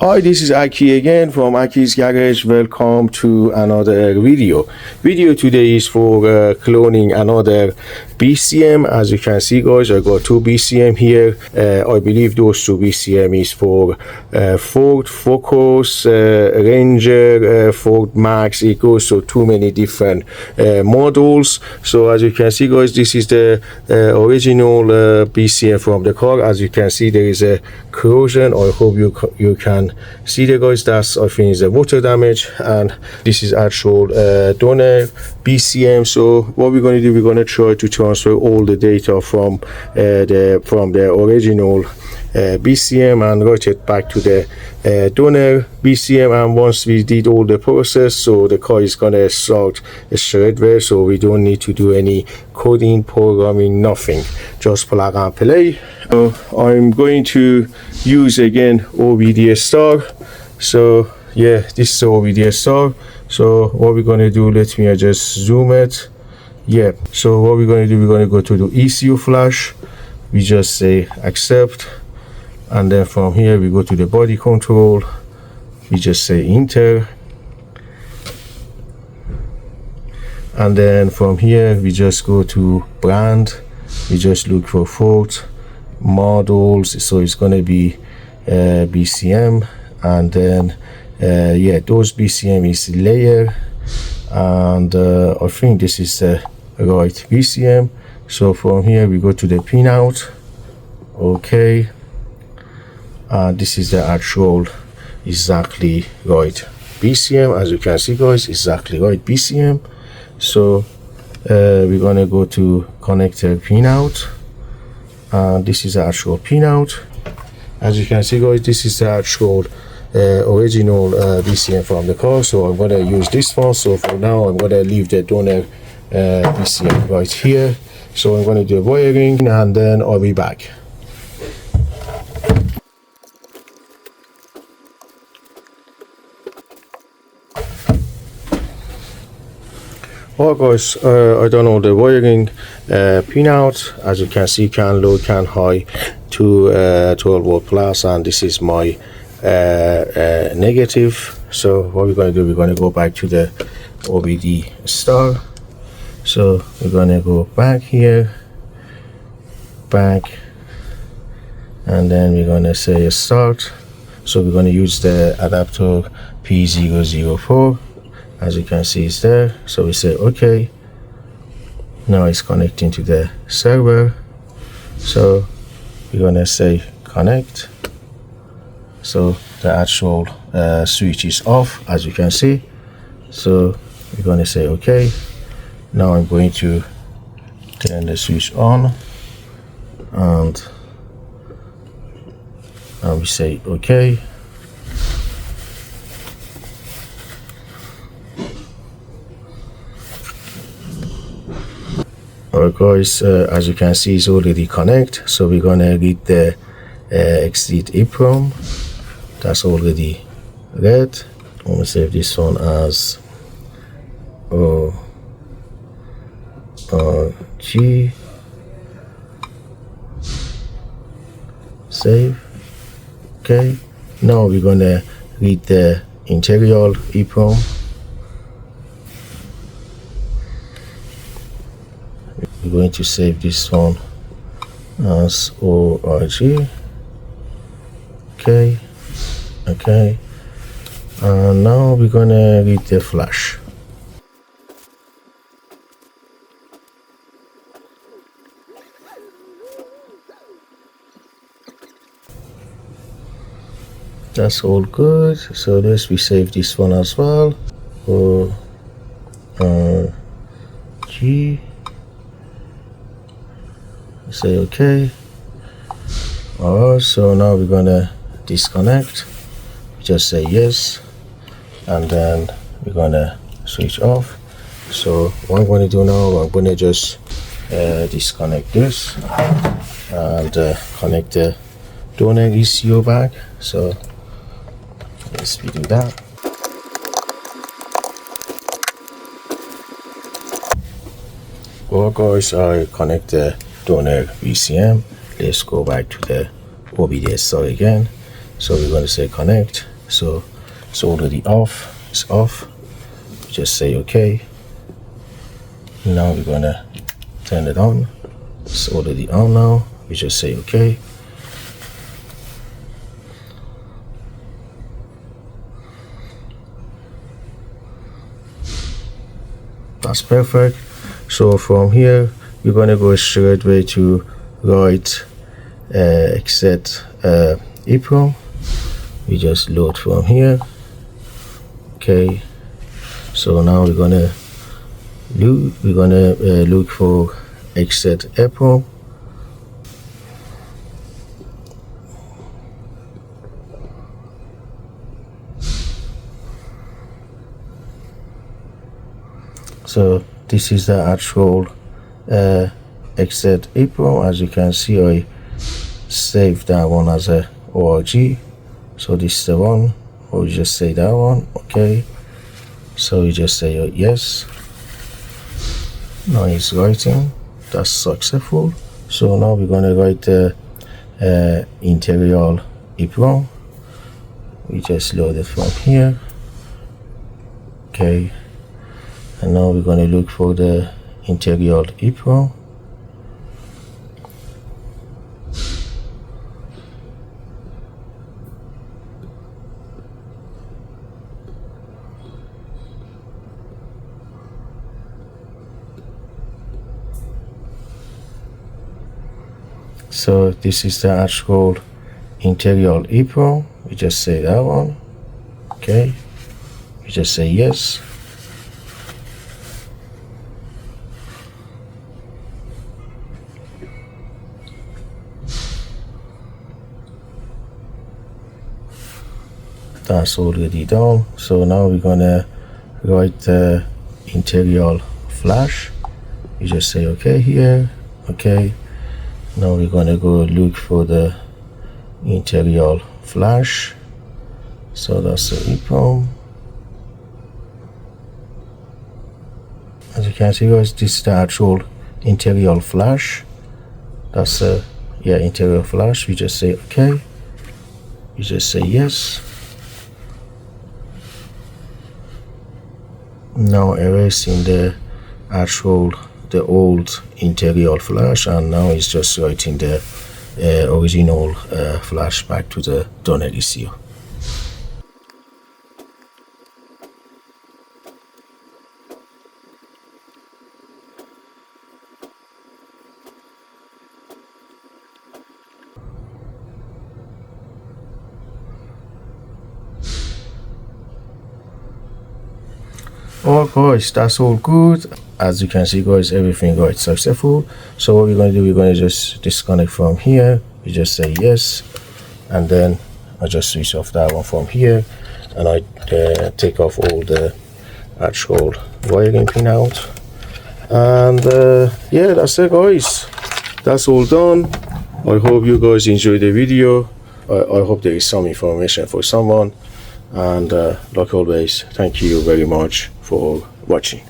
Hi, this is Aki again from Aki's Garage. Welcome to another video. Video today is for cloning another BCM. As you can see, guys, I got two BCM here. I believe those two BCM is for Ford Focus, Ranger, Ford Max. It goes to too many different models. So as you can see, guys, this is the original BCM from the car. As you can see, there is a corrosion. I hope you can see the guys. That's, I think, is the water damage, and this is actual donor BCM. So what we're going to do, we're going to try to transfer all the data from the original BCM and write it back to the donor BCM. And once we did all the process, so the car is gonna start straight away, so we don't need to do any coding, programming, nothing, just plug and play. So I'm going to use again OBDSTAR. So yeah, this is OBDSTAR. So what we're gonna do, let me just zoom it. Yeah, so what we're gonna do, we're gonna go to the ECU flash. We just say accept, and then from here we go to the body control. We just say enter, and then from here we just go to brand. We just look for Ford models, so it's gonna be BCM, and then yeah, those BCM is layer, and I think this is the right BCM. So from here we go to the pinout. Okay, this is the actual exactly right BCM. As you can see, guys, exactly right BCM. So we're gonna go to connector pinout, and this is the actual pinout. As you can see, guys, this is the actual original BCM from the car. So I'm gonna use this one. So for now I'm gonna leave the donor BCM right here. So I'm gonna do wiring, and then I'll be back. Alright, guys, I done all the wiring pinout. As you can see, can low, can high to 12 volt plus, and this is my negative. So what we're going to do, we're going to go back to the OBDSTAR. So we're going to go back here, back, and then we're going to say start. So we're going to use the adapter P004. As you can see, it's there. So we say okay. Now it's connecting to the server. So we're gonna say connect. So the actual switch is off, as you can see. So we're gonna say okay. Now I'm going to turn the switch on, and we say okay. Alright, guys, as you can see, it's already connect. So we're gonna read the exit EEPROM. That's already read. I'm gonna save this one as ORG. Save. Okay. Now we're gonna read the interior EEPROM. We're going to save this one as ORG. Okay, okay, and now we're gonna read the flash. That's all good. So let's save this one as well. ORG. Say okay. Alright, so now we're gonna disconnect. Just say yes, and then we're gonna switch off. So what I'm gonna do now, I'm gonna just disconnect this and connect the donor ECU back. So let's do that. Well, guys, I connect the donor BCM. Let's go back to the OBDSTAR again. So we're going to say connect. so it's already off. It's off. Just say okay. Now we're gonna turn it on. It's already on now. We just say okay. That's perfect. So from here we're gonna go straight away to write exit EEPROM. We just load from here. Okay, so now we're gonna look for exit EEPROM. So this is the actual exit EEPROM. As you can see, I saved that one as a org. So this is the one. Or you just say that one. Okay, so you just say yes. Now it's writing. That's successful. So now we're gonna write the interior EEPROM. We just load it from here. Okay, and now we're gonna look for the interior EEPROM. So this is the actual interior EEPROM. We just say that one. Okay, we just say yes. That's already done. So now we're gonna write the interior flash. You just say okay here. Okay, now we're gonna go look for the interior flash. So that's the EEPROM. As you can see, guys, this is the actual interior flash. That's the interior flash. We just say okay. You just say yes. Now erasing the old interior flash, and now it's just writing the original flash back to the donor ECU. Alright guys, that's all good. As you can see guys, everything got successful. So what we're going to do, we're going to just disconnect from here. We just say yes, and then I just switch off that one from here, and I take off all the actual wiring pin out. And yeah, that's it guys, that's all done. I hope you guys enjoyed the video. I hope there is some information for someone, and like always, thank you very much for watching.